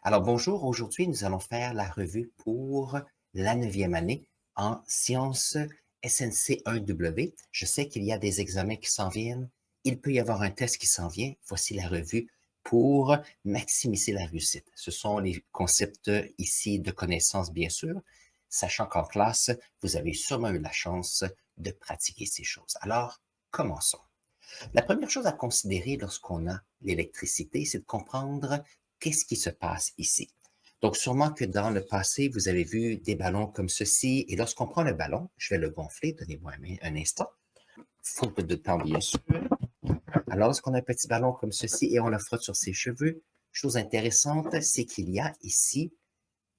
Alors bonjour, aujourd'hui nous allons faire la revue pour la 9e année en sciences SNC 1W. Je sais qu'il y a des examens qui s'en viennent, il peut y avoir un test qui s'en vient. Voici la revue pour maximiser la réussite. Ce sont les concepts ici de connaissances bien sûr, sachant qu'en classe, vous avez sûrement eu la chance de pratiquer ces choses. Alors, commençons. La première chose à considérer lorsqu'on a l'électricité, c'est de comprendre qu'est-ce qui se passe ici. Donc, sûrement que dans le passé, vous avez vu des ballons comme ceci, et lorsqu'on prend le ballon, je vais le gonfler, donnez-moi un instant, faute de temps bien sûr. Alors, lorsqu'on a un petit ballon comme ceci et on le frotte sur ses cheveux, chose intéressante, c'est qu'il y a ici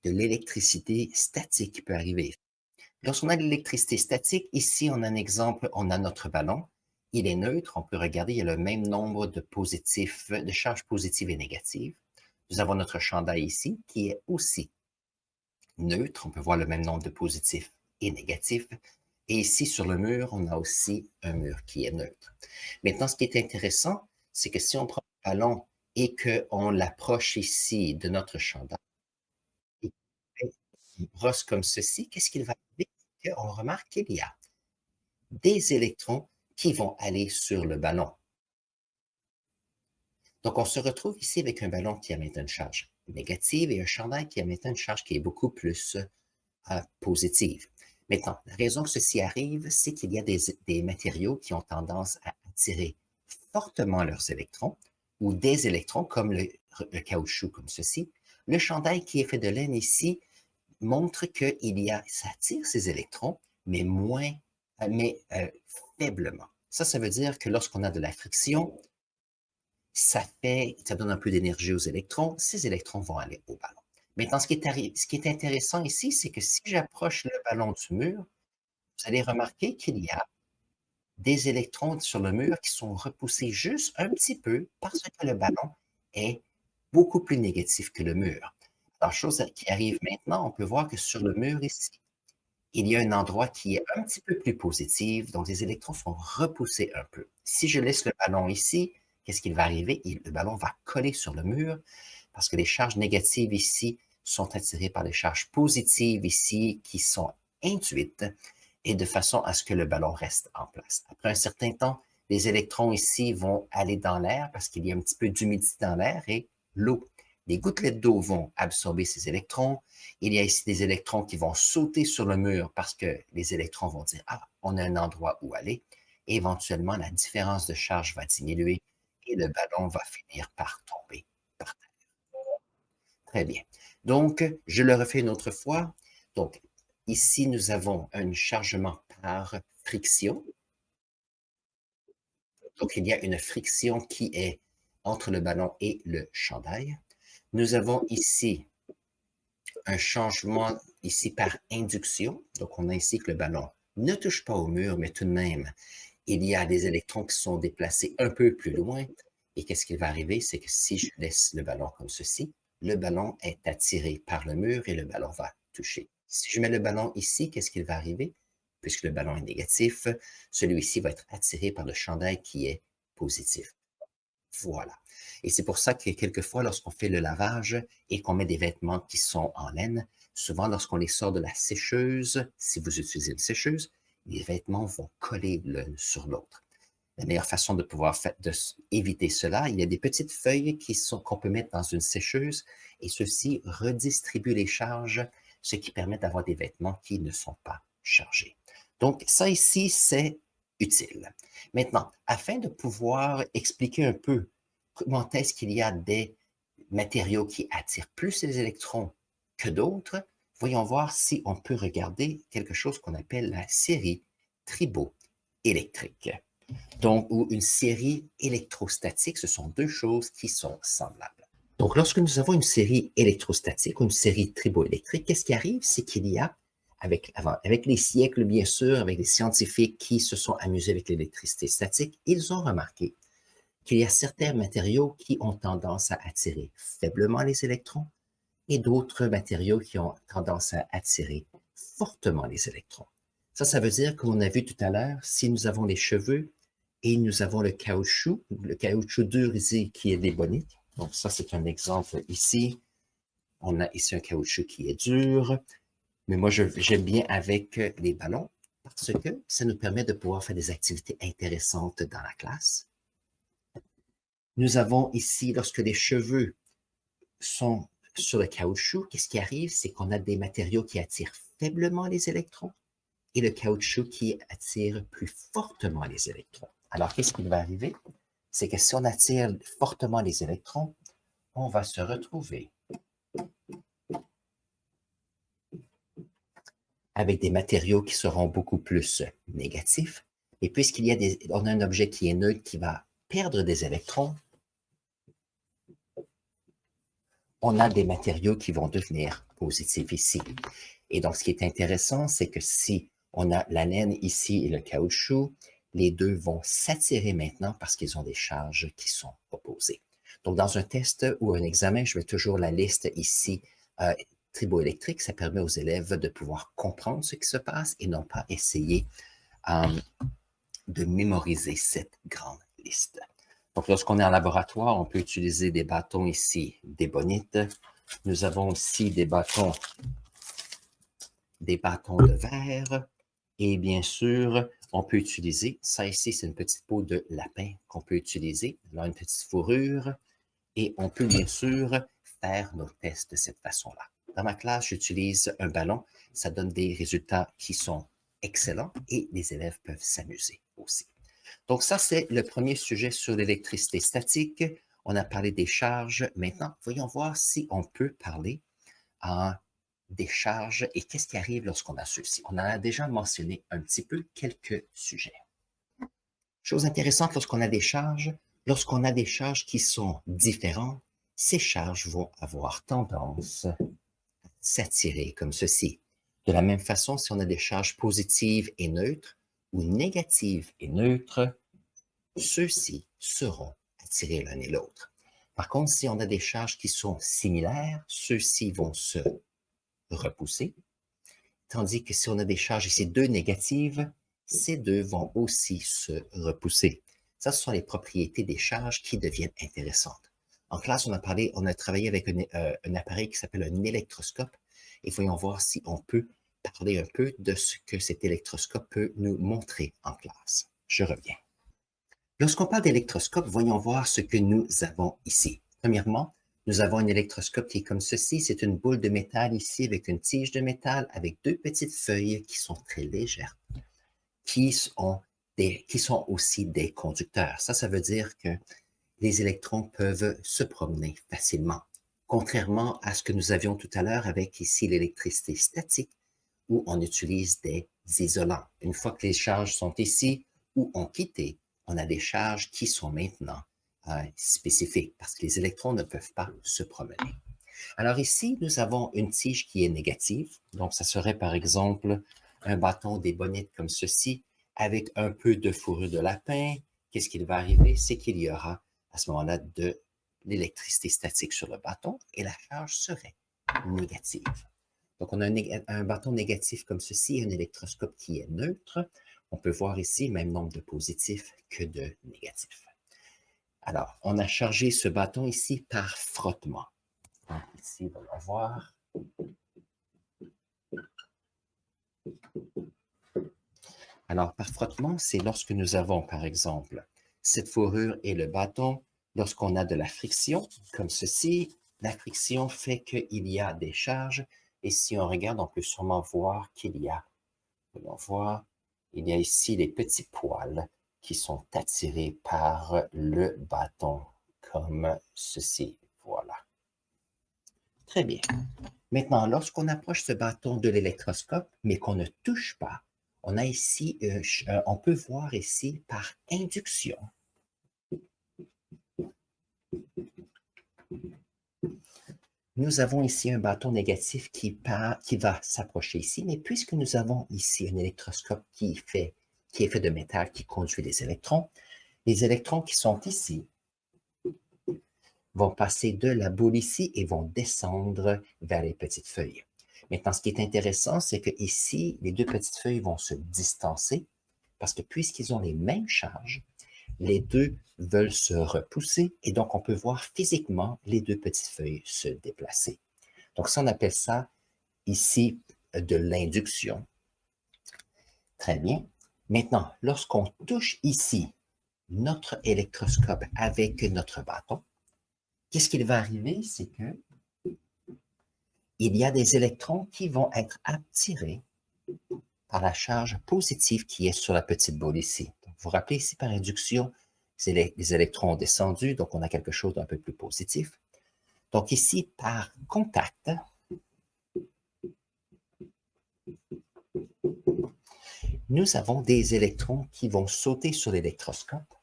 de l'électricité statique qui peut arriver. Lorsqu'on a de l'électricité statique, ici on a un exemple, on a notre ballon, il est neutre, on peut regarder, il y a le même nombre de positifs, de charges positives et négatives. Nous avons notre chandail ici qui est aussi neutre, on peut voir le même nombre de positifs et négatifs. Et ici sur le mur, on a aussi un mur qui est neutre. Maintenant, ce qui est intéressant, c'est que si on prend le ballon et qu'on l'approche ici de notre chandail, et qu'on brosse comme ceci, qu'est-ce qu'il va arriver? On remarque qu'il y a des électrons qui vont aller sur le ballon. Donc, on se retrouve ici avec un ballon qui émet une charge négative et un chandail qui émet une charge qui est beaucoup plus positive. Maintenant, la raison que ceci arrive, c'est qu'il y a des matériaux qui ont tendance à attirer fortement leurs électrons ou des électrons comme le caoutchouc comme ceci. Le chandail qui est fait de laine ici montre ça attire ces électrons, mais faiblement. Ça veut dire que lorsqu'on a de la friction, ça donne un peu d'énergie aux électrons. Ces électrons vont aller au ballon. Maintenant, ce qui est intéressant ici, c'est que si j'approche le ballon du mur, vous allez remarquer qu'il y a des électrons sur le mur qui sont repoussés juste un petit peu parce que le ballon est beaucoup plus négatif que le mur. Alors, chose qui arrive maintenant, on peut voir que sur le mur ici, il y a un endroit qui est un petit peu plus positif, donc les électrons sont repoussés un peu. Si je laisse le ballon ici, qu'est-ce qu'il va arriver? Le ballon va coller sur le mur parce que les charges négatives ici sont attirées par les charges positives ici qui sont induites et de façon à ce que le ballon reste en place. Après un certain temps, les électrons ici vont aller dans l'air parce qu'il y a un petit peu d'humidité dans l'air et l'eau. Les gouttelettes d'eau vont absorber ces électrons. Il y a ici des électrons qui vont sauter sur le mur parce que les électrons vont dire, ah, on a un endroit où aller. Et éventuellement, la différence de charge va diminuer et le ballon va finir par tomber par terre. Très bien. Donc, je le refais une autre fois. Donc, ici, nous avons un chargement par friction. Donc, il y a une friction qui est entre le ballon et le chandail. Nous avons ici un changement ici par induction. Donc, on a ici que le ballon ne touche pas au mur, mais tout de même, il y a des électrons qui sont déplacés un peu plus loin. Et qu'est-ce qui va arriver? C'est que si je laisse le ballon comme ceci, le ballon est attiré par le mur et le ballon va toucher. Si je mets le ballon ici, qu'est-ce qui va arriver? Puisque le ballon est négatif, celui-ci va être attiré par le chandail qui est positif. Voilà. Et c'est pour ça que quelquefois, lorsqu'on fait le lavage et qu'on met des vêtements qui sont en laine, souvent lorsqu'on les sort de la sécheuse, si vous utilisez une sécheuse, les vêtements vont coller l'un sur l'autre. La meilleure façon de pouvoir éviter cela, il y a des petites feuilles qu'on peut mettre dans une sécheuse et ceci redistribue les charges, ce qui permet d'avoir des vêtements qui ne sont pas chargés. Donc ça ici, c'est utile. Maintenant, afin de pouvoir expliquer un peu comment est-ce qu'il y a des matériaux qui attirent plus les électrons que d'autres, voyons voir si on peut regarder quelque chose qu'on appelle la série triboélectrique. Donc, ou une série électrostatique, ce sont deux choses qui sont semblables. Donc, lorsque nous avons une série électrostatique ou une série triboélectrique, qu'est-ce qui arrive? C'est qu'il y a, avec les siècles, bien sûr, avec les scientifiques qui se sont amusés avec l'électricité statique, ils ont remarqué qu'il y a certains matériaux qui ont tendance à attirer faiblement les électrons et d'autres matériaux qui ont tendance à attirer fortement les électrons. Ça veut dire, comme on a vu tout à l'heure, si nous avons les cheveux et nous avons le caoutchouc dur ici qui est des bonites. Donc ça, c'est un exemple ici. On a ici un caoutchouc qui est dur, mais moi, j'aime bien avec les ballons parce que ça nous permet de pouvoir faire des activités intéressantes dans la classe. Nous avons ici, lorsque les cheveux sont sur le caoutchouc, qu'est-ce qui arrive? C'est qu'on a des matériaux qui attirent faiblement les électrons et le caoutchouc qui attire plus fortement les électrons. Alors, qu'est-ce qui va arriver? C'est que si on attire fortement les électrons, on va se retrouver avec des matériaux qui seront beaucoup plus négatifs. Et on a un objet qui est neutre qui va perdre des électrons, on a des matériaux qui vont devenir positifs ici. Et donc, ce qui est intéressant, c'est que si on a la laine ici et le caoutchouc, les deux vont s'attirer maintenant parce qu'ils ont des charges qui sont opposées. Donc, dans un test ou un examen, je mets toujours la liste ici triboélectrique. Ça permet aux élèves de pouvoir comprendre ce qui se passe et non pas essayer de mémoriser cette grande liste. Donc, lorsqu'on est en laboratoire, on peut utiliser des bâtons ici, des bonites. Nous avons aussi des bâtons de verre. Et bien sûr, on peut utiliser, ça ici, c'est une petite peau de lapin qu'on peut utiliser. Là, une petite fourrure. Et on peut bien sûr faire nos tests de cette façon-là. Dans ma classe, j'utilise un ballon. Ça donne des résultats qui sont excellents et les élèves peuvent s'amuser aussi. Donc ça, c'est le premier sujet sur l'électricité statique. On a parlé des charges. Maintenant, voyons voir si on peut parler des charges et qu'est-ce qui arrive lorsqu'on a ceci. On en a déjà mentionné un petit peu quelques sujets. Chose intéressante lorsqu'on a des charges qui sont différentes, ces charges vont avoir tendance à s'attirer comme ceci. De la même façon, si on a des charges positives et neutres ou négatives et neutres, ceux-ci seront attirés l'un et l'autre. Par contre, si on a des charges qui sont similaires, ceux-ci vont se repousser, tandis que si on a des charges ici deux négatives, ces deux vont aussi se repousser. Ça, ce sont les propriétés des charges qui deviennent intéressantes. En classe, on a travaillé avec un appareil qui s'appelle un électroscope et voyons voir si on peut parler un peu de ce que cet électroscope peut nous montrer en classe. Je reviens. Lorsqu'on parle d'électroscope, voyons voir ce que nous avons ici. Premièrement, nous avons un électroscope qui est comme ceci. C'est une boule de métal ici avec une tige de métal avec deux petites feuilles qui sont très légères, qui sont aussi des conducteurs. Ça veut dire que les électrons peuvent se promener facilement. Contrairement à ce que nous avions tout à l'heure avec ici l'électricité statique, où on utilise des isolants. Une fois que les charges sont ici ou ont quitté, on a des charges qui sont maintenant spécifiques parce que les électrons ne peuvent pas se promener. Alors ici, nous avons une tige qui est négative. Donc, ça serait par exemple un bâton des bonnettes comme ceci avec un peu de fourrure de lapin. Qu'est-ce qui va arriver? C'est qu'il y aura à ce moment-là de l'électricité statique sur le bâton et la charge serait négative. Donc, on a un bâton négatif comme ceci, un électroscope qui est neutre. On peut voir ici le même nombre de positifs que de négatifs. Alors, on a chargé ce bâton ici par frottement. Donc, ici, on va voir. Alors, par frottement, c'est lorsque nous avons, par exemple, cette fourrure et le bâton, lorsqu'on a de la friction, comme ceci, la friction fait qu'il y a des charges. Et si on regarde, on peut sûrement voir qu'il y a, voyons voir, il y a ici les petits poils qui sont attirés par le bâton, comme ceci. Voilà. Très bien. Maintenant, lorsqu'on approche ce bâton de l'électroscope, mais qu'on ne touche pas, on a ici, on peut voir ici par induction. Nous avons ici un bâton négatif qui va s'approcher ici, mais puisque nous avons ici un électroscope qui est fait de métal qui conduit les électrons qui sont ici vont passer de la boule ici et vont descendre vers les petites feuilles. Maintenant, ce qui est intéressant, c'est que ici, les deux petites feuilles vont se distancer parce que puisqu'ils ont les mêmes charges, les deux veulent se repousser et donc on peut voir physiquement les deux petites feuilles se déplacer. Donc, ça, on appelle ça ici de l'induction. Très bien. Maintenant, lorsqu'on touche ici notre électroscope avec notre bâton, qu'est-ce qu'il va arriver? C'est que il y a des électrons qui vont être attirés par la charge positive qui est sur la petite boule ici. Donc, vous vous rappelez ici par induction, les électrons ont descendu, donc on a quelque chose d'un peu plus positif. Donc ici, par contact, nous avons des électrons qui vont sauter sur l'électroscope.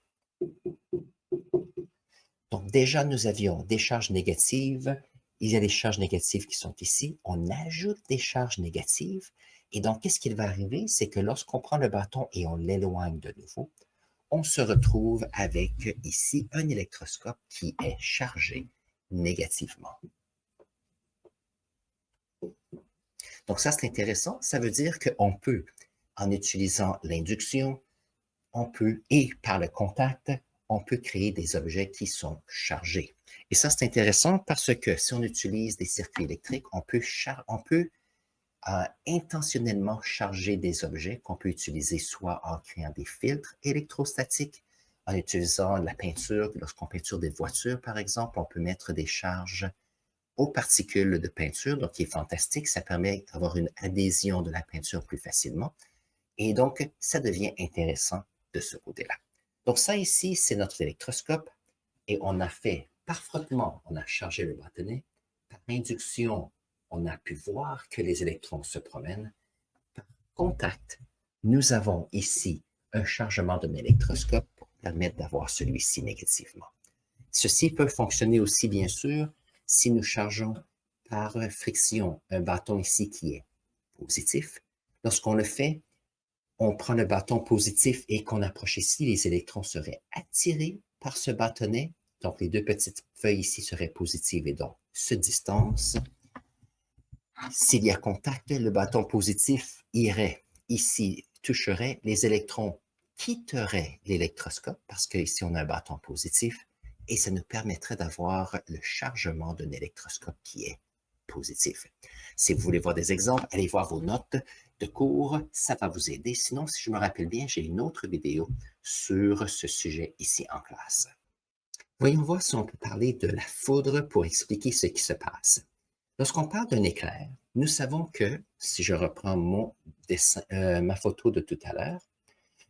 Donc déjà, nous avions des charges négatives. Il y a des charges négatives qui sont ici. On ajoute des charges négatives. Et donc, qu'est-ce qui va arriver? C'est que lorsqu'on prend le bâton et on l'éloigne de nouveau, on se retrouve avec ici un électroscope qui est chargé négativement. Donc ça, c'est intéressant. Ça veut dire qu'on peut, en utilisant l'induction, on peut, et par le contact, on peut créer des objets qui sont chargés. Et ça, c'est intéressant parce que si on utilise des circuits électriques, on peut intentionnellement charger des objets qu'on peut utiliser soit en créant des filtres électrostatiques, en utilisant la peinture. Lorsqu'on peinture des voitures, par exemple, on peut mettre des charges aux particules de peinture, donc qui est fantastique. Ça permet d'avoir une adhésion de la peinture plus facilement. Et donc, ça devient intéressant de ce côté-là. Donc ça ici, c'est notre électroscope. Et on a fait, par frottement, on a chargé le bâtonnet. Par induction, on a pu voir que les électrons se promènent. Par contact, nous avons ici un chargement de l'électroscope pour permettre d'avoir celui-ci négativement. Ceci peut fonctionner aussi, bien sûr, si nous chargeons par friction un bâton ici qui est positif. Lorsqu'on le fait, on prend le bâton positif et qu'on approche ici, les électrons seraient attirés par ce bâtonnet. Donc, les deux petites feuilles ici seraient positives et donc se distancent. S'il y a contact, le bâton positif irait ici, toucherait, les électrons quitteraient l'électroscope parce qu'ici on a un bâton positif et ça nous permettrait d'avoir le chargement d'un électroscope qui est positif. Si vous voulez voir des exemples, allez voir vos notes de cours, ça va vous aider. Sinon, si je me rappelle bien, j'ai une autre vidéo sur ce sujet ici en classe. Voyons voir si on peut parler de la foudre pour expliquer ce qui se passe. Lorsqu'on parle d'un éclair, nous savons que, si je reprends mon dessin, ma photo de tout à l'heure,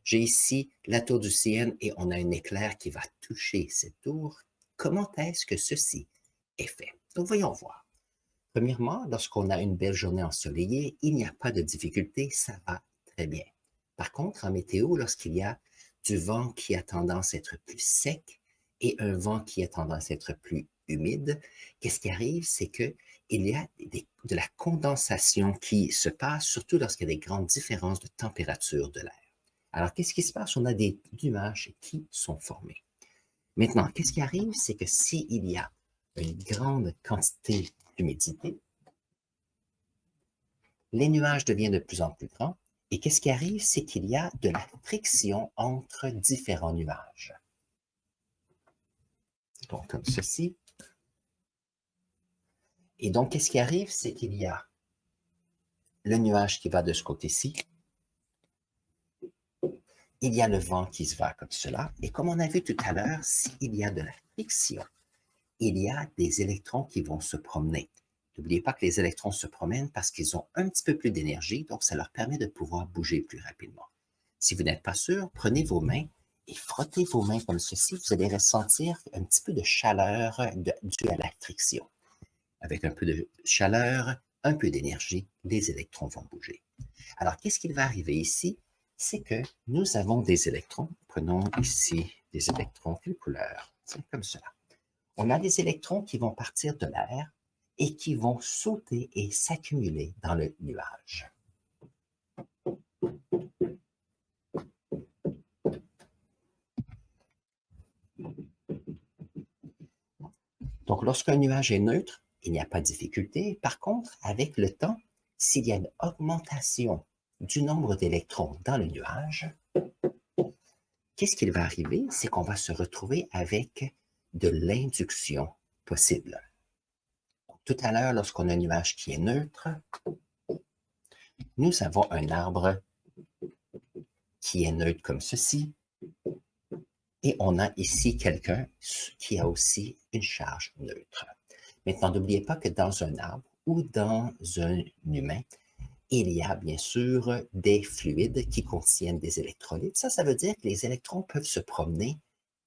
j'ai ici la tour du CN et on a un éclair qui va toucher cette tour. Comment est-ce que ceci est fait? Donc, voyons voir. Premièrement, lorsqu'on a une belle journée ensoleillée, il n'y a pas de difficulté, ça va très bien. Par contre, en météo, lorsqu'il y a du vent qui a tendance à être plus sec et un vent qui a tendance à être plus humide, qu'est-ce qui arrive? C'est qu'il y a de la condensation qui se passe, surtout lorsqu'il y a des grandes différences de température de l'air. Alors, qu'est-ce qui se passe? On a des nuages qui sont formés. Maintenant, qu'est-ce qui arrive? C'est que s'il y a une grande quantité d'humidité, les nuages deviennent de plus en plus grands. Et qu'est-ce qui arrive? C'est qu'il y a de la friction entre différents nuages. Donc, comme ceci. Et donc, qu'est-ce qui arrive? C'est qu'il y a le nuage qui va de ce côté-ci. Il y a le vent qui se va comme cela. Et comme on a vu tout à l'heure, s'il y a de la friction, il y a des électrons qui vont se promener. N'oubliez pas que les électrons se promènent parce qu'ils ont un petit peu plus d'énergie, donc ça leur permet de pouvoir bouger plus rapidement. Si vous n'êtes pas sûr, prenez vos mains et frottez vos mains comme ceci. Vous allez ressentir un petit peu de chaleur due à la friction. Avec un peu de chaleur, un peu d'énergie, les électrons vont bouger. Alors, qu'est-ce qui va arriver ici? C'est que nous avons des électrons. Prenons ici des électrons. Quelle couleur? C'est comme cela. On a des électrons qui vont partir de l'air et qui vont sauter et s'accumuler dans le nuage. Donc, lorsqu'un nuage est neutre, il n'y a pas de difficulté. Par contre, avec le temps, s'il y a une augmentation du nombre d'électrons dans le nuage, qu'est-ce qui va arriver? C'est qu'on va se retrouver avec de l'induction possible. Tout à l'heure, lorsqu'on a un nuage qui est neutre, nous avons un arbre qui est neutre comme ceci, et on a ici quelqu'un qui a aussi une charge neutre. Maintenant, n'oubliez pas que dans un arbre ou dans un humain, il y a bien sûr des fluides qui contiennent des électrolytes. Ça veut dire que les électrons peuvent se promener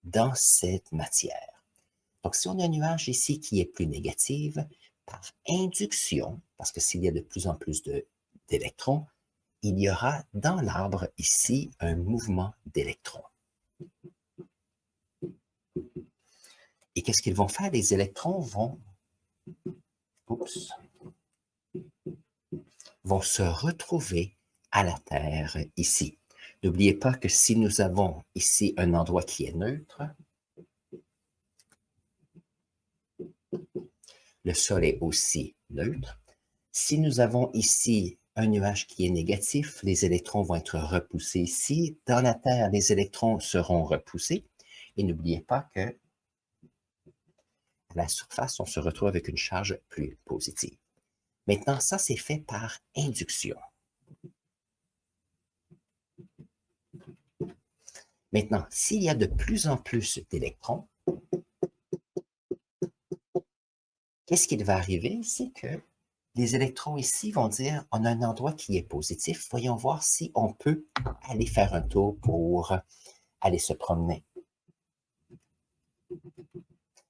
dans cette matière. Donc, si on a un nuage ici qui est plus négatif, par induction, parce que s'il y a de plus en plus d'électrons, il y aura dans l'arbre ici un mouvement d'électrons. Et qu'est-ce qu'ils vont faire? Les électrons vont se retrouver à la Terre ici. N'oubliez pas que si nous avons ici un endroit qui est neutre, le sol est aussi neutre. Si nous avons ici un nuage qui est négatif, les électrons vont être repoussés ici. Dans la Terre, les électrons seront repoussés. Et n'oubliez pas que à la surface, on se retrouve avec une charge plus positive. Maintenant, ça, c'est fait par induction. Maintenant, s'il y a de plus en plus d'électrons, qu'est-ce qui va arriver? C'est que les électrons ici vont dire, on a un endroit qui est positif, voyons voir si on peut aller faire un tour pour aller se promener.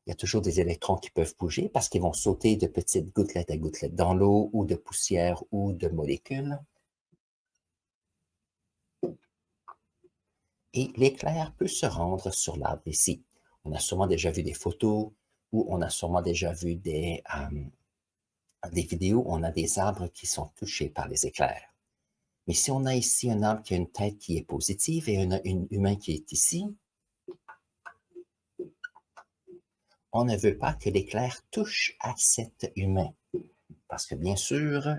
Il y a toujours des électrons qui peuvent bouger parce qu'ils vont sauter de petites gouttelettes à gouttelettes dans l'eau ou de poussière ou de molécules. Et l'éclair peut se rendre sur l'arbre ici. On a sûrement déjà vu des photos ou on a sûrement déjà vu des vidéos où on a des arbres qui sont touchés par les éclairs. Mais si on a ici un arbre qui a une tête qui est positive et un humain qui est ici, on ne veut pas que l'éclair touche à cet humain. Parce que bien sûr,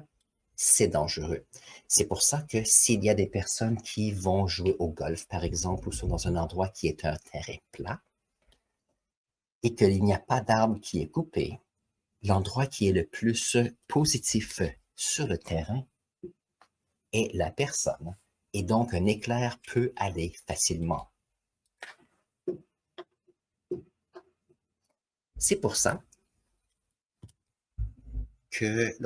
c'est dangereux. C'est pour ça que s'il y a des personnes qui vont jouer au golf, par exemple, ou sont dans un endroit qui est un terrain plat, et qu'il n'y a pas d'arbre qui est coupé, l'endroit qui est le plus positif sur le terrain est la personne. Et donc, un éclair peut aller facilement. C'est pour ça que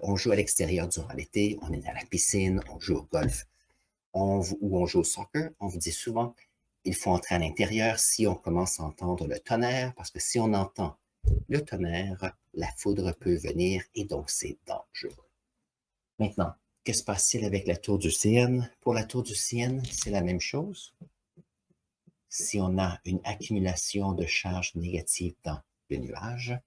on joue à l'extérieur durant l'été, on est à la piscine, on joue au golf, ou on joue au soccer, on vous dit souvent, il faut entrer à l'intérieur si on commence à entendre le tonnerre, parce que si on entend le tonnerre, la foudre peut venir et donc c'est dangereux. Maintenant, que se passe-t-il avec la tour du CN? Pour la tour du CN, c'est la même chose. Si on a une accumulation de charges négatives dans le nuage,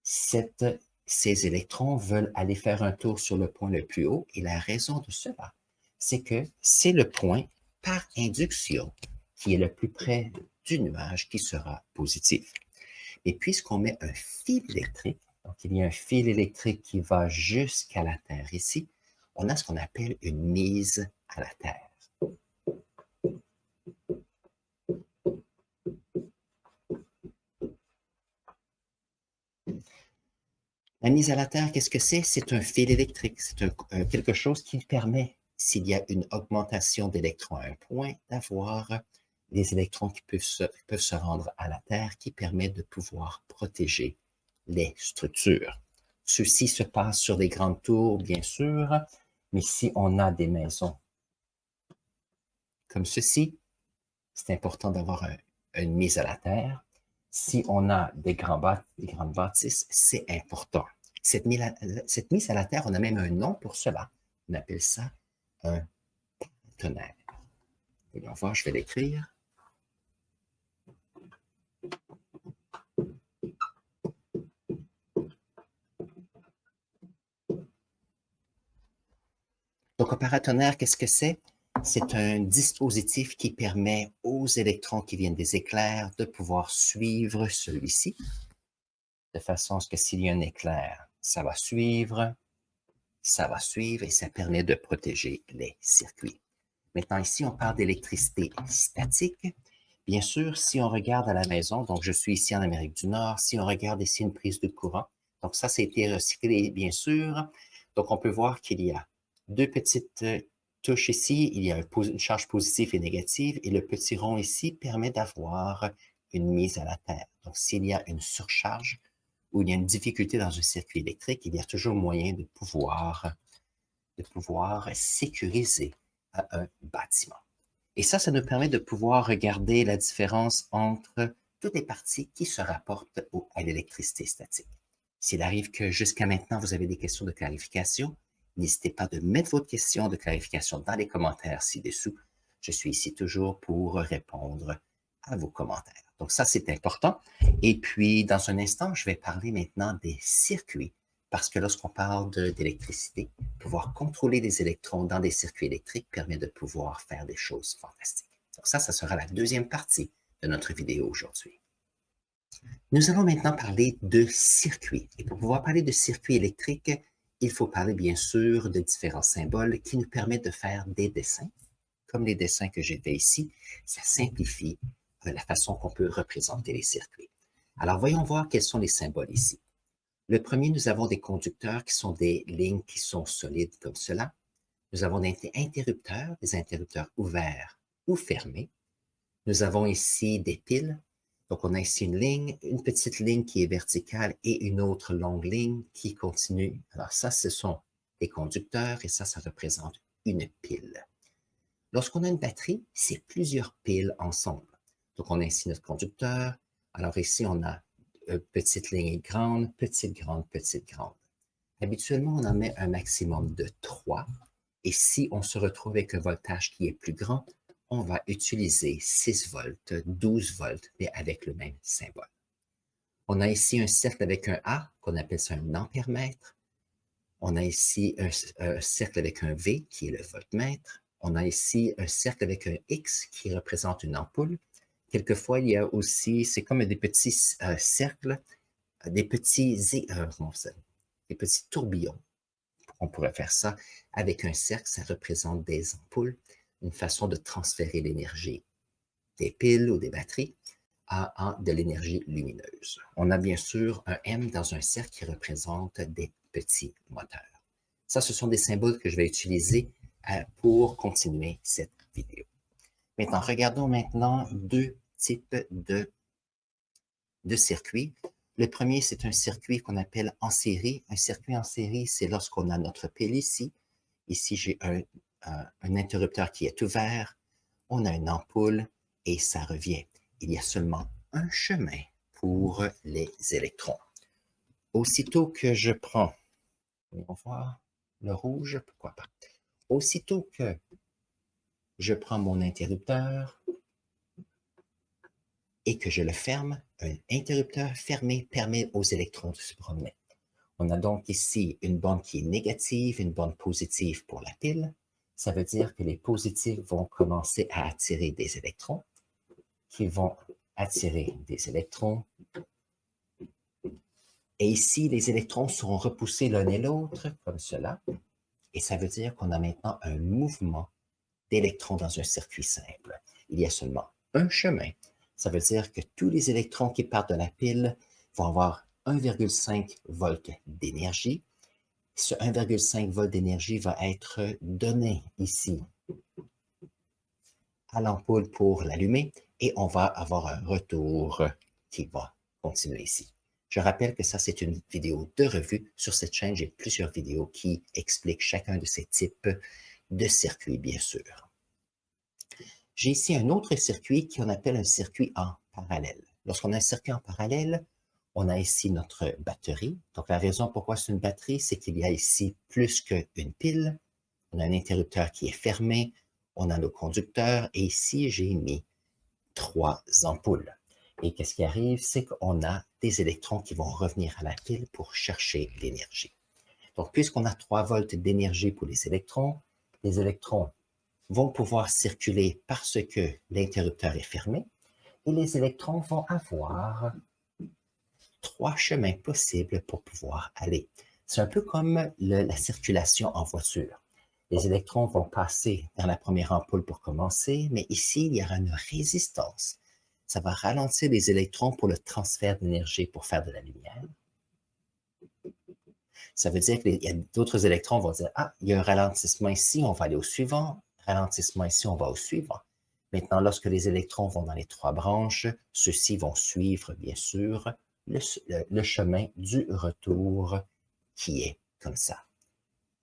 ces électrons veulent aller faire un tour sur le point le plus haut et la raison de cela, c'est que c'est le point par induction qui est le plus près du nuage qui sera positif. Et puisqu'on met un fil électrique, donc il y a un fil électrique qui va jusqu'à la Terre ici, on a ce qu'on appelle une mise à la Terre. La mise à la Terre, qu'est-ce que c'est? C'est un fil électrique. C'est quelque chose qui permet, s'il y a une augmentation d'électrons à un point, d'avoir des électrons qui peuvent se rendre à la Terre, qui permet de pouvoir protéger les structures. Ceci se passe sur des grandes tours, bien sûr, mais si on a des maisons comme ceci, c'est important d'avoir une mise à la Terre. Si on a des grandes bâtisses, c'est important. Cette mise à la Terre, on a même un nom pour cela. On appelle ça un paratonnerre. Voyons voir, je vais l'écrire. Donc, un paratonnerre, qu'est-ce que c'est? C'est un dispositif qui permet aux électrons qui viennent des éclairs de pouvoir suivre celui-ci, de façon à ce que s'il y a un éclair, ça va suivre, et ça permet de protéger les circuits. Maintenant, ici, on parle d'électricité statique, Bien sûr, si on regarde à la maison, donc je suis ici en Amérique du Nord, si on regarde ici une prise de courant, donc ça, c'est été recyclé, bien sûr. Donc, on peut voir qu'il y a deux petites touches ici. Il y a une charge positive et négative, et le petit rond ici permet d'avoir une mise à la terre. Donc, s'il y a une surcharge ou il y a une difficulté dans un circuit électrique, il y a toujours moyen de pouvoir sécuriser un bâtiment. Et ça nous permet de pouvoir regarder la différence entre toutes les parties qui se rapportent à l'électricité statique. S'il arrive que jusqu'à maintenant, vous avez des questions de clarification, n'hésitez pas de mettre votre question de clarification dans les commentaires ci-dessous. Je suis ici toujours pour répondre à vos commentaires. Donc ça, c'est important. Et puis, dans un instant, je vais parler maintenant des circuits, parce que lorsqu'on parle d'électricité, pouvoir contrôler les électrons dans des circuits électriques permet de pouvoir faire des choses fantastiques. Donc ça sera la deuxième partie de notre vidéo aujourd'hui. Nous allons maintenant parler de circuits. Et pour pouvoir parler de circuits électriques, il faut parler bien sûr de différents symboles qui nous permettent de faire des dessins, comme les dessins que j'ai faits ici. Ça simplifie la façon qu'on peut représenter les circuits. Alors, voyons voir quels sont les symboles ici. Le premier, nous avons des conducteurs qui sont des lignes qui sont solides comme cela. Nous avons des interrupteurs ouverts ou fermés. Nous avons ici des piles. Donc, on a ici une petite ligne qui est verticale et une autre longue ligne qui continue. Alors ça, ce sont des conducteurs et ça représente une pile. Lorsqu'on a une batterie, c'est plusieurs piles ensemble. Donc, on a ici notre conducteur. Alors ici, on a petite ligne et grande, petite, grande, petite, grande. Habituellement, on en met un maximum de 3. Et si on se retrouve avec un voltage qui est plus grand, on va utiliser 6 volts, 12 volts, mais avec le même symbole. On a ici un cercle avec un A, qu'on appelle ça un ampère-mètre. On a ici un cercle avec un V, qui est le voltmètre. On a ici un cercle avec un X, qui représente une ampoule. Quelquefois, il y a aussi, c'est comme des petits cercles, des petits tourbillons. On pourrait faire ça avec un cercle, ça représente des ampoules, une façon de transférer l'énergie des piles ou des batteries à de l'énergie lumineuse. On a bien sûr un M dans un cercle qui représente des petits moteurs. Ça, ce sont des symboles que je vais utiliser pour continuer cette vidéo. Maintenant, regardons maintenant deux types de circuits. Le premier, c'est un circuit qu'on appelle en série. Un circuit en série, c'est lorsqu'on a notre pile ici. Ici, j'ai un interrupteur qui est ouvert. On a une ampoule et ça revient. Il y a seulement un chemin pour les électrons. Aussitôt que je prends, on va voir le rouge, pourquoi pas. Aussitôt que je prends mon interrupteur et que je le ferme, un interrupteur fermé permet aux électrons de se promener. On a donc ici une bande qui est négative, une bande positive pour la pile. Ça veut dire que les positifs vont commencer à attirer des électrons, qui vont attirer des électrons. Et ici, les électrons seront repoussés l'un et l'autre, comme cela. Et ça veut dire qu'on a maintenant un mouvement d'électrons dans un circuit simple. Il y a seulement un chemin. Ça veut dire que tous les électrons qui partent de la pile vont avoir 1,5 volts d'énergie. Ce 1,5 volts d'énergie va être donné ici à l'ampoule pour l'allumer et on va avoir un retour qui va continuer ici. Je rappelle que ça, c'est une vidéo de revue. Sur cette chaîne, j'ai plusieurs vidéos qui expliquent chacun de ces types de circuits, bien sûr. J'ai ici un autre circuit qu'on appelle un circuit en parallèle. Lorsqu'on a un circuit en parallèle, on a ici notre batterie. Donc, la raison pourquoi c'est une batterie, c'est qu'il y a ici plus qu'une pile. On a un interrupteur qui est fermé. On a nos conducteurs. Et ici, j'ai mis 3 ampoules. Et qu'est-ce qui arrive? C'est qu'on a des électrons qui vont revenir à la pile pour chercher l'énergie. Donc, puisqu'on a 3 volts d'énergie pour les électrons vont pouvoir circuler parce que l'interrupteur est fermé. Et les électrons vont avoir 3 chemins possibles pour pouvoir aller. C'est un peu comme la circulation en voiture. Les électrons vont passer dans la première ampoule pour commencer, mais ici, il y aura une résistance. ça va ralentir les électrons pour le transfert d'énergie pour faire de la lumière. Ça veut dire qu'il y a d'autres électrons vont dire, ah, il y a un ralentissement ici, on va aller au suivant, ralentissement ici, on va au suivant. Maintenant, lorsque les électrons vont dans les trois branches, ceux-ci vont suivre, bien sûr, le chemin du retour qui est comme ça.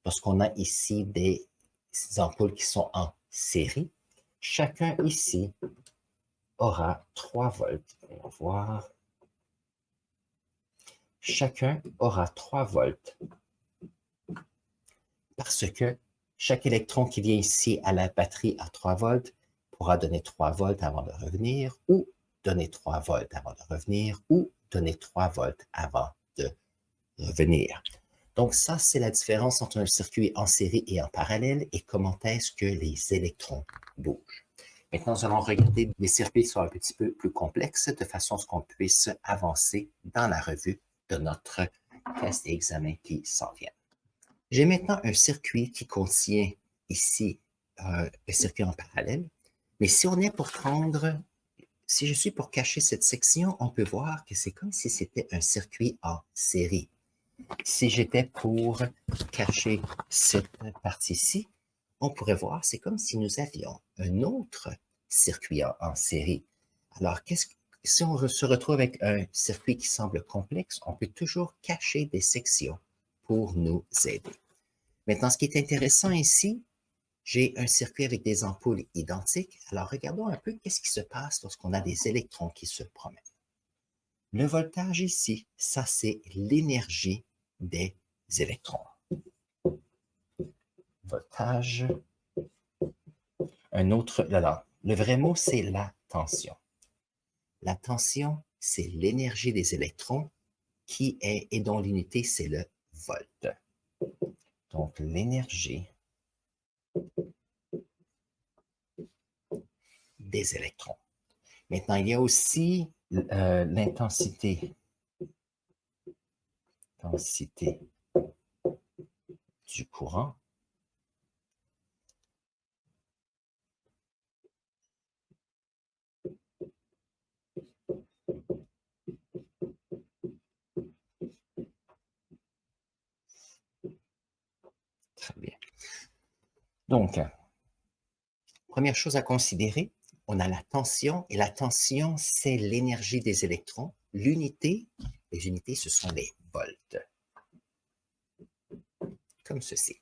Lorsqu'on a ici des ampoules qui sont en série, chacun ici aura 3 volts. On va voir. Chacun aura 3 volts parce que chaque électron qui vient ici à la batterie à 3 volts pourra donner 3 volts avant de revenir ou donner 3 volts avant de revenir ou donner 3 volts avant de revenir. Donc ça, c'est la différence entre un circuit en série et en parallèle et comment est-ce que les électrons bougent. Maintenant, nous allons regarder des circuits qui sont un petit peu plus complexes de façon à ce qu'on puisse avancer dans la revue de notre test et examen qui s'en viennent. J'ai maintenant un circuit qui contient ici un circuit en parallèle, mais si on est pour prendre, si je suis pour cacher cette section, on peut voir que c'est comme si c'était un circuit en série. Si j'étais pour cacher cette partie-ci, on pourrait voir, c'est comme si nous avions un autre circuit en série. Alors, si on se retrouve avec un circuit qui semble complexe, on peut toujours cacher des sections pour nous aider. Maintenant, ce qui est intéressant ici, j'ai un circuit avec des ampoules identiques. Alors, regardons un peu qu'est-ce qui se passe lorsqu'on a des électrons qui se promènent. Le voltage ici, ça c'est l'énergie des électrons. Voltage. Un autre, là, le vrai mot, c'est la tension. La tension, c'est l'énergie des électrons qui est, et dont l'unité, c'est le volt. Donc, l'énergie des électrons. Maintenant, il y a aussi l'intensité du courant. Très bien. Donc, première chose à considérer, on a la tension, et la tension, c'est l'énergie des électrons. L'unité, les unités, ce sont les volts. Comme ceci.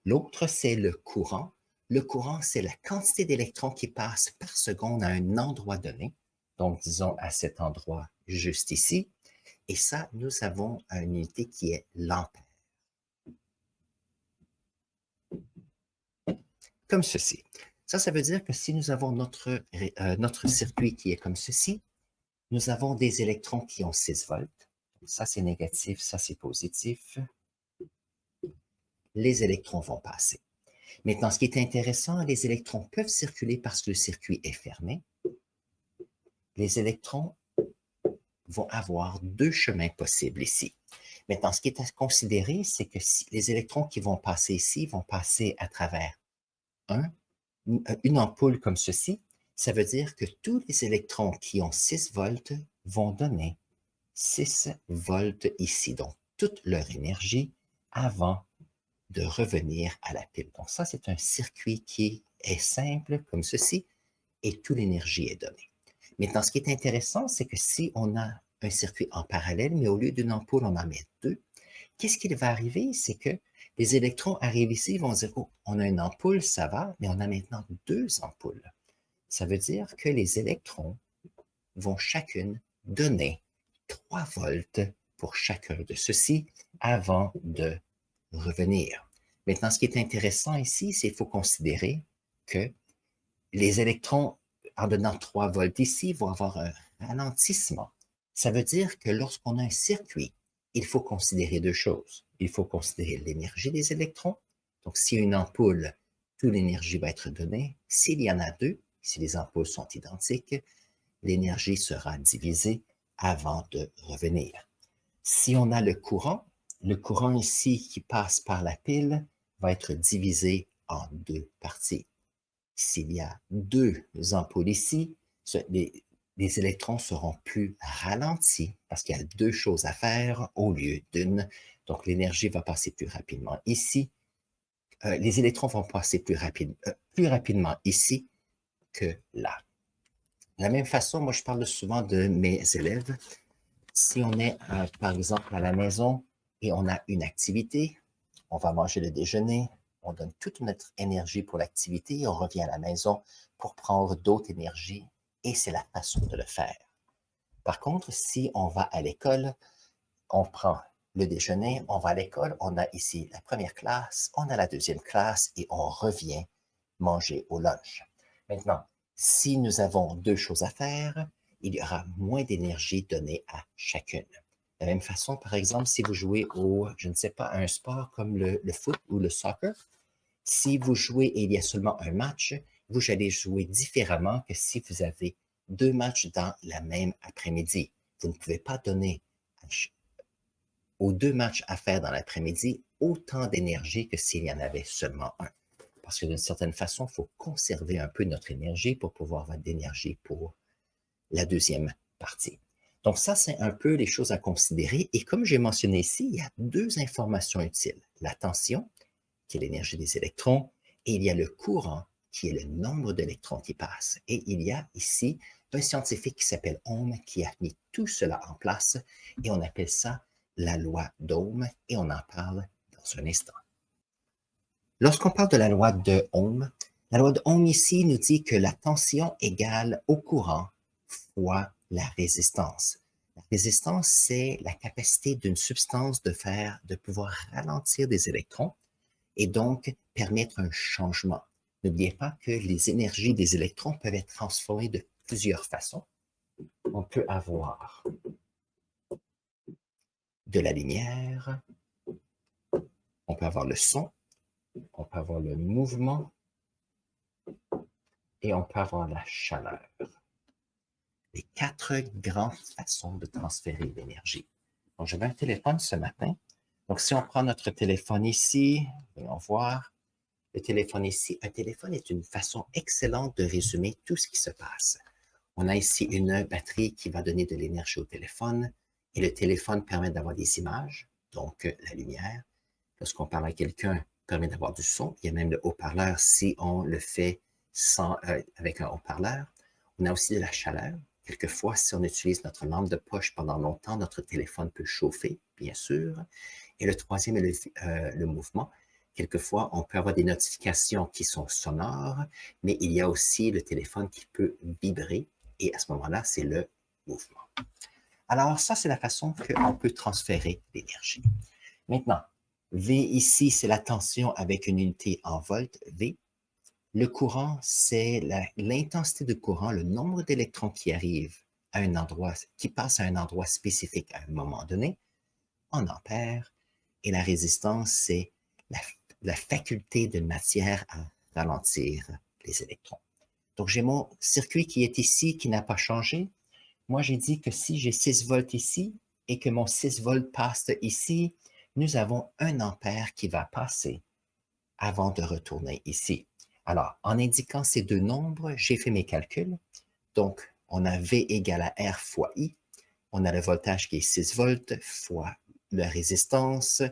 L'autre, c'est le courant. Le courant, c'est la quantité d'électrons qui passent par seconde à un endroit donné. Donc, disons à cet endroit juste ici. Et ça, nous avons une unité qui est l'ampère. Comme ceci. Ça veut dire que si nous avons notre circuit qui est comme ceci, nous avons des électrons qui ont 6 volts. Ça, c'est négatif, ça, c'est positif. Les électrons vont passer. Maintenant, ce qui est intéressant, les électrons peuvent circuler parce que le circuit est fermé. Les électrons vont avoir 2 chemins possibles ici. Maintenant, ce qui est à considérer, c'est que les électrons qui vont passer ici vont passer à travers une ampoule comme ceci. Ça veut dire que tous les électrons qui ont 6 volts vont donner 6 volts ici. Donc, toute leur énergie avant de revenir à la pile. Donc, ça, c'est un circuit qui est simple comme ceci et toute l'énergie est donnée. Maintenant, ce qui est intéressant, c'est que si on a un circuit en parallèle, mais au lieu d'une ampoule, on en met 2, qu'est-ce qui va arriver? C'est que les électrons arrivent ici, ils vont dire, oh, on a une ampoule, ça va, mais on a maintenant 2 ampoules. Ça veut dire que les électrons vont chacune donner 3 volts pour chacun de ceux-ci avant de revenir. Maintenant, ce qui est intéressant ici, c'est qu'il faut considérer que les électrons, en donnant 3 volts ici, vont avoir un ralentissement. Ça veut dire que lorsqu'on a un circuit, il faut considérer 2 choses. Il faut considérer l'énergie des électrons. Donc, s'il y a une ampoule, toute l'énergie va être donnée. S'il y en a 2, si les ampoules sont identiques, l'énergie sera divisée avant de revenir. Si on a le courant ici qui passe par la pile va être divisé en 2 parties. S'il y a 2 ampoules ici, les électrons seront plus ralentis parce qu'il y a deux choses à faire au lieu d'une. Donc, l'énergie va passer plus rapidement ici. Les électrons vont passer plus rapidement ici que là. De la même façon, moi, je parle souvent de mes élèves. Si on est, par exemple, à la maison et on a une activité, on va manger le déjeuner, on donne toute notre énergie pour l'activité et on revient à la maison pour prendre d'autres énergies et c'est la façon de le faire. Par contre, si on va à l'école, on prend le déjeuner, on va à l'école, on a ici la première classe, on a la deuxième classe et on revient manger au lunch. Maintenant, si nous avons deux choses à faire, il y aura moins d'énergie donnée à chacune. De la même façon, par exemple, si vous jouez au, je ne sais pas, un sport comme le foot ou le soccer, si vous jouez et il y a seulement un match, vous allez jouer différemment que si vous avez deux matchs dans la même après-midi. Vous ne pouvez pas donner aux deux matchs à faire dans l'après-midi autant d'énergie que s'il y en avait seulement un. Parce que d'une certaine façon, il faut conserver un peu notre énergie pour pouvoir avoir d'énergie pour la deuxième partie. Donc ça, c'est un peu les choses à considérer. Et comme j'ai mentionné ici, il y a deux informations utiles. La tension, qui est l'énergie des électrons, et il y a le courant, qui est le nombre d'électrons qui passent. Et il y a ici un scientifique qui s'appelle Ohm qui a mis tout cela en place, et on appelle ça la loi d'Ohm, et on en parle dans un instant. Lorsqu'on parle de la loi de Ohm ici nous dit que la tension égale au courant fois la résistance. La résistance, c'est la capacité d'une substance de pouvoir ralentir des électrons et donc permettre un changement. N'oubliez pas que les énergies des électrons peuvent être transformées de plusieurs façons. On peut avoir de la lumière, on peut avoir le son, on peut avoir le mouvement et on peut avoir la chaleur. Les quatre grandes façons de transférer l'énergie. Donc, j'avais un téléphone ce matin. Donc, si on prend notre téléphone ici, voyons voir, le téléphone ici, un téléphone est une façon excellente de résumer tout ce qui se passe. On a ici une batterie qui va donner de l'énergie au téléphone et le téléphone permet d'avoir des images, donc la lumière. Lorsqu'on parle à quelqu'un, permet d'avoir du son. Il y a même le haut-parleur si on le fait avec un haut-parleur. On a aussi de la chaleur. Quelquefois, si on utilise notre lampe de poche pendant longtemps, notre téléphone peut chauffer, bien sûr. Et le troisième est le mouvement. Quelquefois, on peut avoir des notifications qui sont sonores, mais il y a aussi le téléphone qui peut vibrer. Et à ce moment-là, c'est le mouvement. Alors, ça, c'est la façon qu'on peut transférer l'énergie. Maintenant, V ici, c'est la tension avec une unité en volts, V. Le courant, c'est l'intensité de courant, le nombre d'électrons qui arrivent à un endroit, qui passent à un endroit spécifique à un moment donné, en ampères. Et la résistance, c'est la faculté de matière à ralentir les électrons. Donc, j'ai mon circuit qui est ici, qui n'a pas changé. Moi, j'ai dit que si j'ai 6 volts ici et que mon 6 volts passe ici, nous avons 1 ampère qui va passer avant de retourner ici. Alors, en indiquant ces deux nombres, j'ai fait mes calculs. Donc, on a V égale à R fois I. On a le voltage qui est 6 volts fois la résistance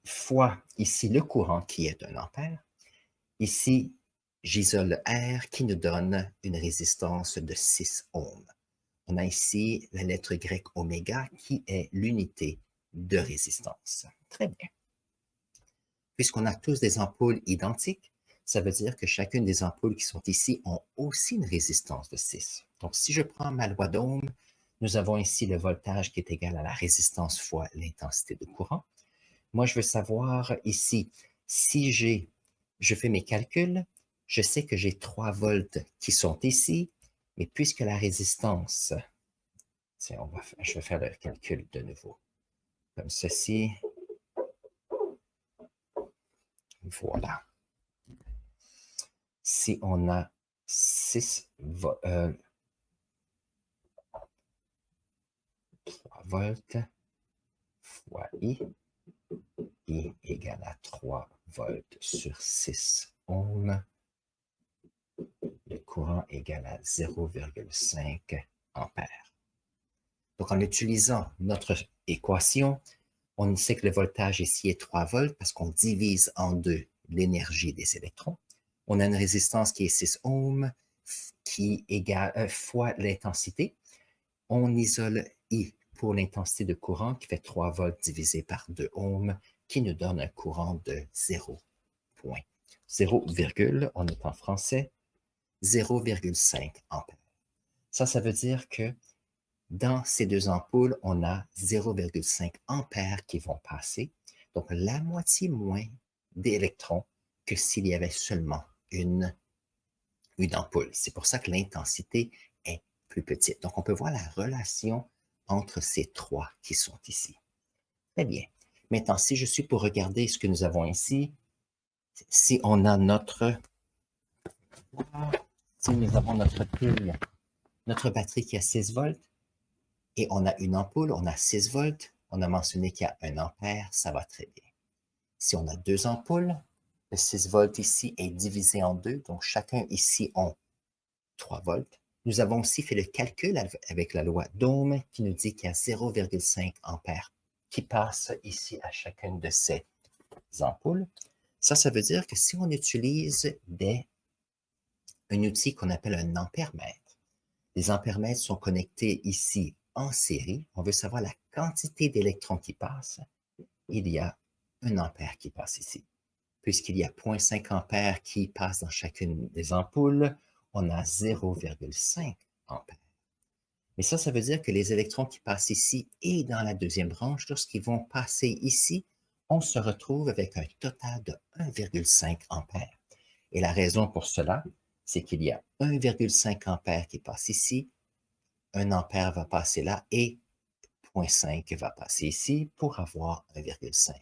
fois ici le courant qui est 1 ampère. Ici, j'isole le R qui nous donne une résistance de 6 ohms. On a ici la lettre grecque oméga qui est l'unité de résistance. Très bien. Puisqu'on a tous des ampoules identiques, ça veut dire que chacune des ampoules qui sont ici ont aussi une résistance de 6. Donc, si je prends ma loi d'Ohm, nous avons ici le voltage qui est égal à la résistance fois l'intensité de courant. Moi, je veux savoir ici, si je fais mes calculs, je sais que j'ai 3 volts qui sont ici, mais puisque la résistance, tiens, je vais faire le calcul de nouveau, comme ceci. Voilà. Si on a 3 volts fois I égale à 3 volts sur 6 ohms, Le courant égale à 0,5 ampères. Donc, en utilisant notre équation, on sait que le voltage ici est 3 volts parce qu'on divise en deux l'énergie des électrons. On a une résistance qui est 6 ohms qui égale fois l'intensité. On isole I pour l'intensité de courant qui fait 3 volts divisé par 2 ohms qui nous donne un courant de 0, 0, on est en français, 0,5 ampères. Ça veut dire que dans ces deux ampoules, on a 0,5 ampères qui vont passer, donc la moitié moins d'électrons que s'il y avait seulement une ampoule. C'est pour ça que l'intensité est plus petite. Donc, on peut voir la relation entre ces trois qui sont ici. Très bien. Maintenant, si je suis pour regarder ce que nous avons ici, si on a si nous avons notre pile, notre batterie qui a 6 volts, et on a une ampoule, on a 6 volts, on a mentionné qu'il y a 1 ampère, ça va très bien. Si on a deux ampoules, le 6 volts ici est divisé en deux, donc chacun ici a 3 volts. Nous avons aussi fait le calcul avec la loi d'Ohm qui nous dit qu'il y a 0,5 ampères qui passe ici à chacune de ces ampoules. Ça veut dire que si on utilise un outil qu'on appelle un ampèremètre, les ampèremètres sont connectés ici en série. On veut savoir la quantité d'électrons qui passent. Il y a 1 ampère qui passe ici. Puisqu'il y a 0,5 ampères qui passent dans chacune des ampoules, on a 0,5 ampères. Mais ça veut dire que les électrons qui passent ici et dans la deuxième branche, lorsqu'ils vont passer ici, on se retrouve avec un total de 1,5 ampères. Et la raison pour cela, c'est qu'il y a 1,5 ampères qui passe ici, 1 ampère va passer là et 0,5 va passer ici pour avoir 1,5.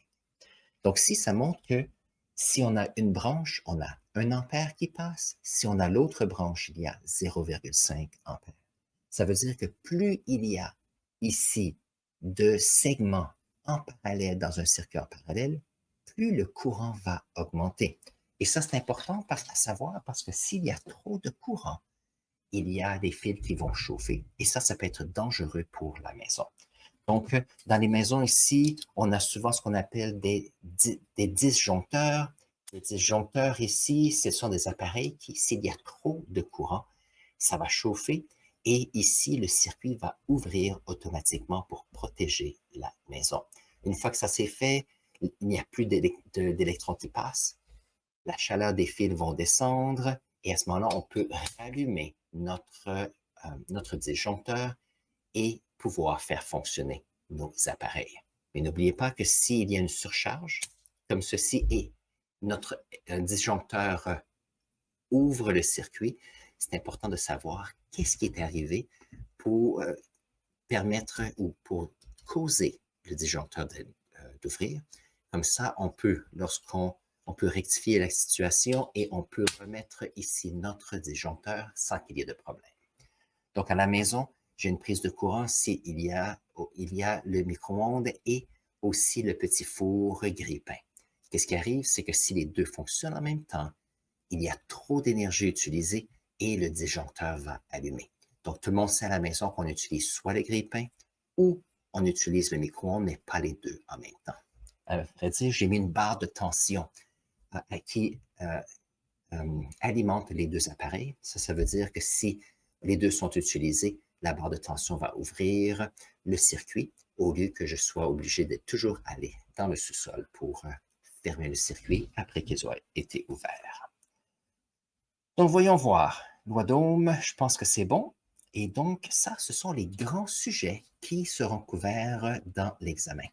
Donc, si ça montre que si on a une branche, on a 1 ampère qui passe. Si on a l'autre branche, il y a 0,5 ampères. Ça veut dire que plus il y a ici de segments en parallèle dans un circuit en parallèle, plus le courant va augmenter. Et ça, c'est important à savoir parce que s'il y a trop de courant, il y a des fils qui vont chauffer. Et ça peut être dangereux pour la maison. Donc, dans les maisons ici, on a souvent ce qu'on appelle des disjoncteurs. Les disjoncteurs ici, ce sont des appareils qui, s'il y a trop de courant, ça va chauffer et ici, le circuit va ouvrir automatiquement pour protéger la maison. Une fois que ça s'est fait, il n'y a plus d'électrons qui passent. La chaleur des fils vont descendre et à ce moment-là, on peut rallumer notre disjoncteur et pouvoir faire fonctionner nos appareils. Mais n'oubliez pas que s'il y a une surcharge, comme ceci et notre disjoncteur ouvre le circuit, c'est important de savoir qu'est-ce qui est arrivé pour permettre ou pour causer le disjoncteur d'ouvrir. Comme ça, on peut rectifier la situation et on peut remettre ici notre disjoncteur sans qu'il y ait de problème. Donc, à la maison, j'ai une prise de courant s'il y a le micro-ondes et aussi le petit four grille-pain. Qu'est-ce qui arrive? C'est que si les deux fonctionnent en même temps, il y a trop d'énergie utilisée et le disjoncteur va allumer. Donc, tout le monde sait à la maison qu'on utilise soit le grille-pain ou on utilise le micro-ondes, mais pas les deux en même temps. À vrai dire, j'ai mis une barre de tension qui alimente les deux appareils. Ça veut dire que si les deux sont utilisés, la barre de tension va ouvrir le circuit au lieu que je sois obligé de toujours aller dans le sous-sol pour fermer le circuit après qu'ils aient été ouverts. Donc, voyons voir. Loi d'Ohm, je pense que c'est bon. Et donc, ça, ce sont les grands sujets qui seront couverts dans l'examen.